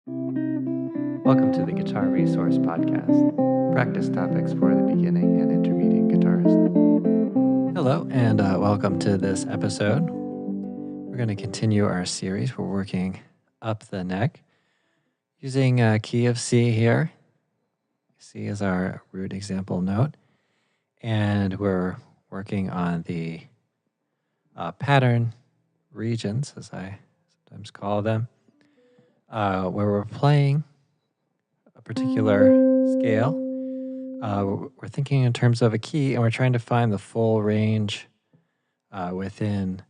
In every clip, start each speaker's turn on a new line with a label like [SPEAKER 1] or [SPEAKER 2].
[SPEAKER 1] Welcome to the Guitar Resource Podcast, practice topics for the beginning and intermediate guitarist.
[SPEAKER 2] Hello, and welcome to this episode. We're going to continue our series. We're working up the neck using key of C here. C is our root example note, and we're working on the pattern regions, as I sometimes call them, where we're playing a particular scale. We're thinking in terms of a key, and we're trying to find the full range within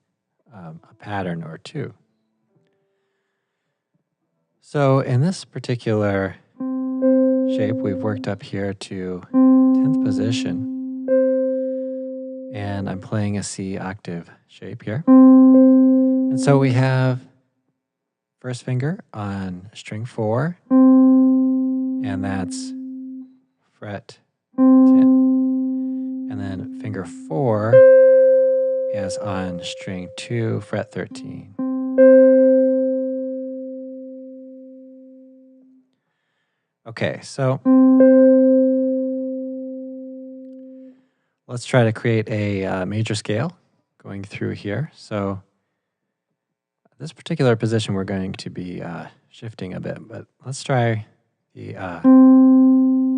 [SPEAKER 2] a pattern or two. So in this particular shape, we've worked up here to 10th position, and I'm playing a C octave shape here. And so we have first finger on string 4, and that's fret 10. And then finger 4 is on string 2, fret 13. Okay, so let's try to create a major scale going through here. So this particular position we're going to be shifting a bit, but let's try the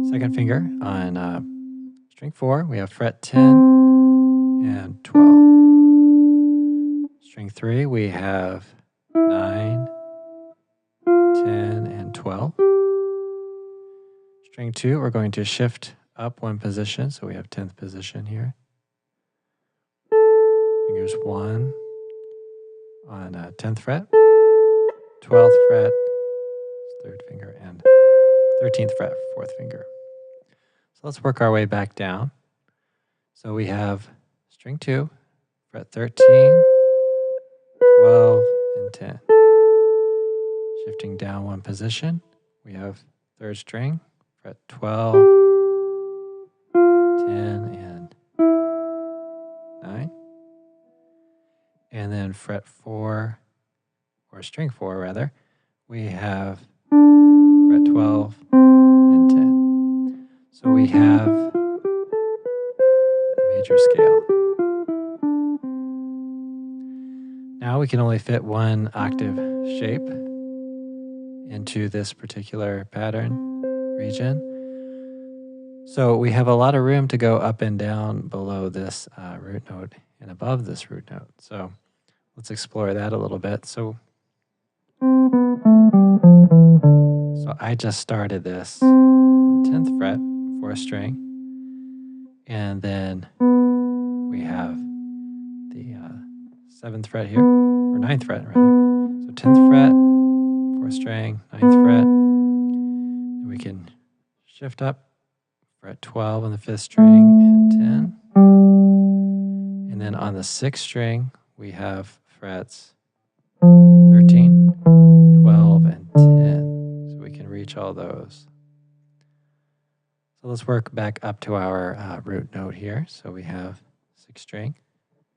[SPEAKER 2] second finger on string 4. We have fret 10 and 12. String 3, we have 9, 10, and 12. String 2, we're going to shift up one position, so we have 10th position here. Fingers 1 on 10th fret, 12th fret, 3rd finger, and 13th fret, 4th finger. So let's work our way back down. So we have string 2, fret 13, 12, and 10. Shifting down one position, we have 3rd string, fret 12, 10, and 9. And then fret 4, or string 4 rather, we have fret 12 and 10. So we have the major scale. Now we can only fit one octave shape into this particular pattern region. So we have a lot of room to go up and down below this root note and above this root note. So let's explore that a little bit. So I just started this on the 10th fret, 4th string, and then we have the 7th fret here, or 9th fret rather. So 10th fret, 4th string, 9th fret, and we can shift up, fret 12 on the 5th string and 10. And then on the 6th string, we have frets 13, 12, and 10. So we can reach all those. So let's work back up to our root note here. So we have 6th string,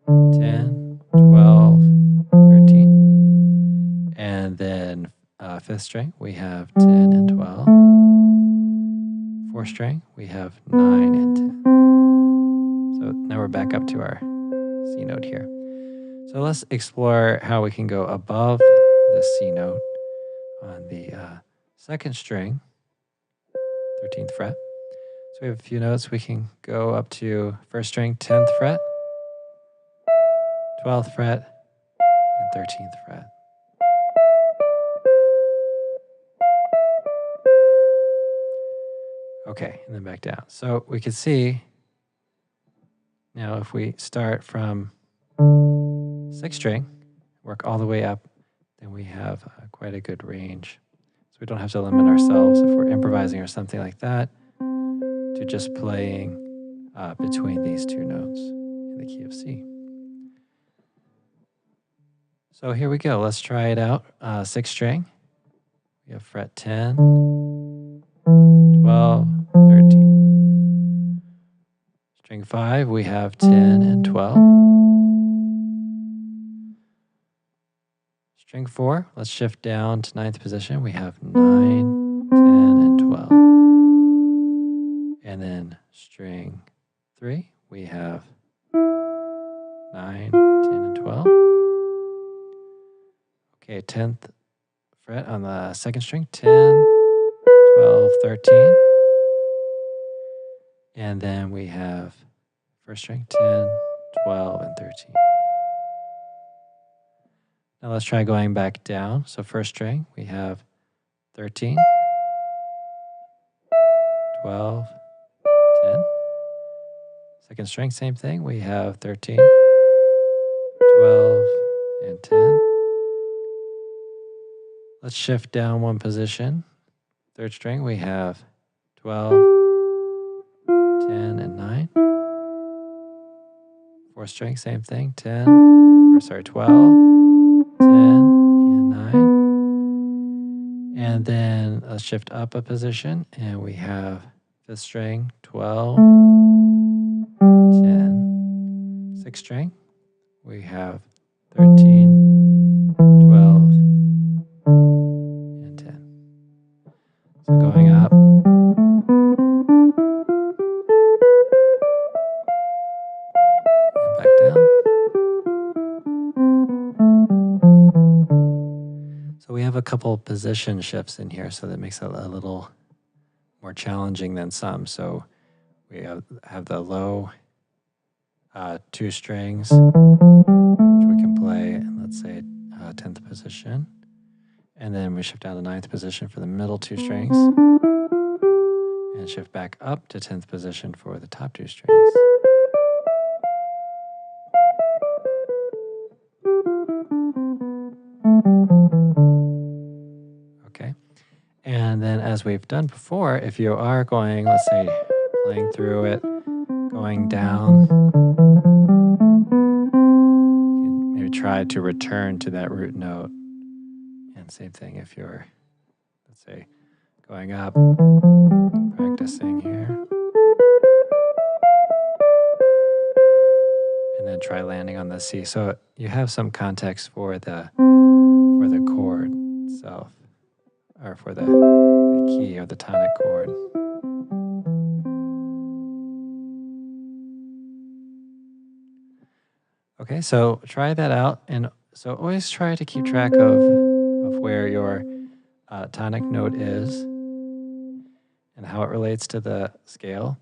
[SPEAKER 2] 10, 12, 13. And then 5th string, we have 10 and 12. 4th string, we have 9 and 10. So now we're back up to our C note here. So let's explore how we can go above the C note on the 2nd string, 13th fret. So we have a few notes. We can go up to 1st string, 10th fret, 12th fret, and 13th fret. Okay, and then back down. So we can see now if we start from 6th string, work all the way up, then we have quite a good range. So we don't have to limit ourselves if we're improvising or something like that to just playing between these two notes in the key of C. So here we go. Let's try it out. 6th string. We have fret 10, 12, 13. String 5, we have 10 and 12. String 4, let's shift down to 9th position. We have 9, 10, and 12. And then string 3, we have 9, 10, and 12. Okay, 10th fret on the 2nd string, 10, 12, 13. And then we have 1st string, 10, 12, and 13. Now let's try going back down. So 1st string, we have 13, 12, 10. 2nd string, same thing. We have 13, 12, and 10. Let's shift down one position. 3rd string, we have 12, 10, and 9. 4th string, same thing, 12, 10, and 9. And then let's shift up a position, and we have 5th string, 12, 10. 6th string, we have 13, 12, and 10. So going up. And back down. So we have a couple position shifts in here, so that makes it a little more challenging than some. So we have the low 2 strings, which we can play in, let's say, 10th position. And then we shift down to 9th position for the middle 2 strings. And shift back up to 10th position for the top 2 strings. Okay. And then as we've done before, if you are going, let's say, playing through it, going down, you can maybe try to return to that root note. And same thing if you're, let's say, going up, practicing here. And then try landing on the C. So you have some context for the chord itself, or for the key or the tonic chord. Okay, so try that out. And so always try to keep track of where your tonic note is and how it relates to the scale.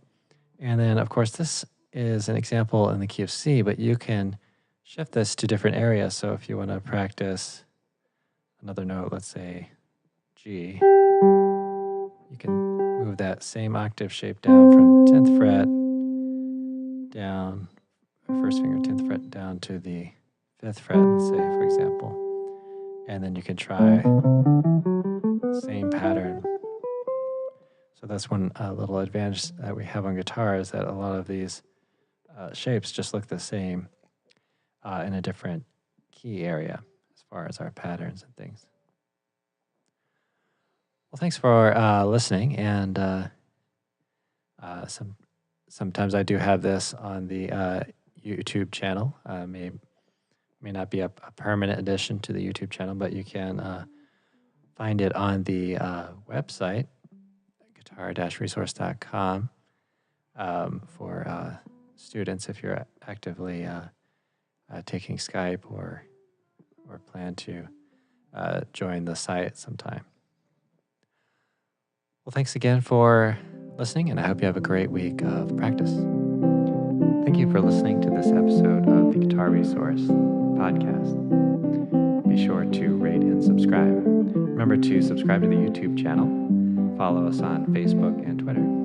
[SPEAKER 2] And then, of course, this is an example in the key of C, but you can shift this to different areas. So if you want to practice another note, let's say G, you can move that same octave shape down from 10th fret down, first finger 10th fret down to the 5th fret, let's say, for example. And then you can try the same pattern. So that's one little advantage that we have on guitar, is that a lot of these shapes just look the same in a different key area as far as our patterns and things. Well, thanks for listening. And sometimes I do have this on the YouTube channel. May not be a permanent addition to the YouTube channel, but you can find it on the website, guitar-resource.com, for students if you're actively taking Skype or plan to join the site sometime. Well, thanks again for listening, and I hope you have a great week of practice.
[SPEAKER 1] Thank you for listening to this episode of the Guitar Resource podcast. Be sure to rate and subscribe. Remember to subscribe to the YouTube channel. Follow us on Facebook and Twitter.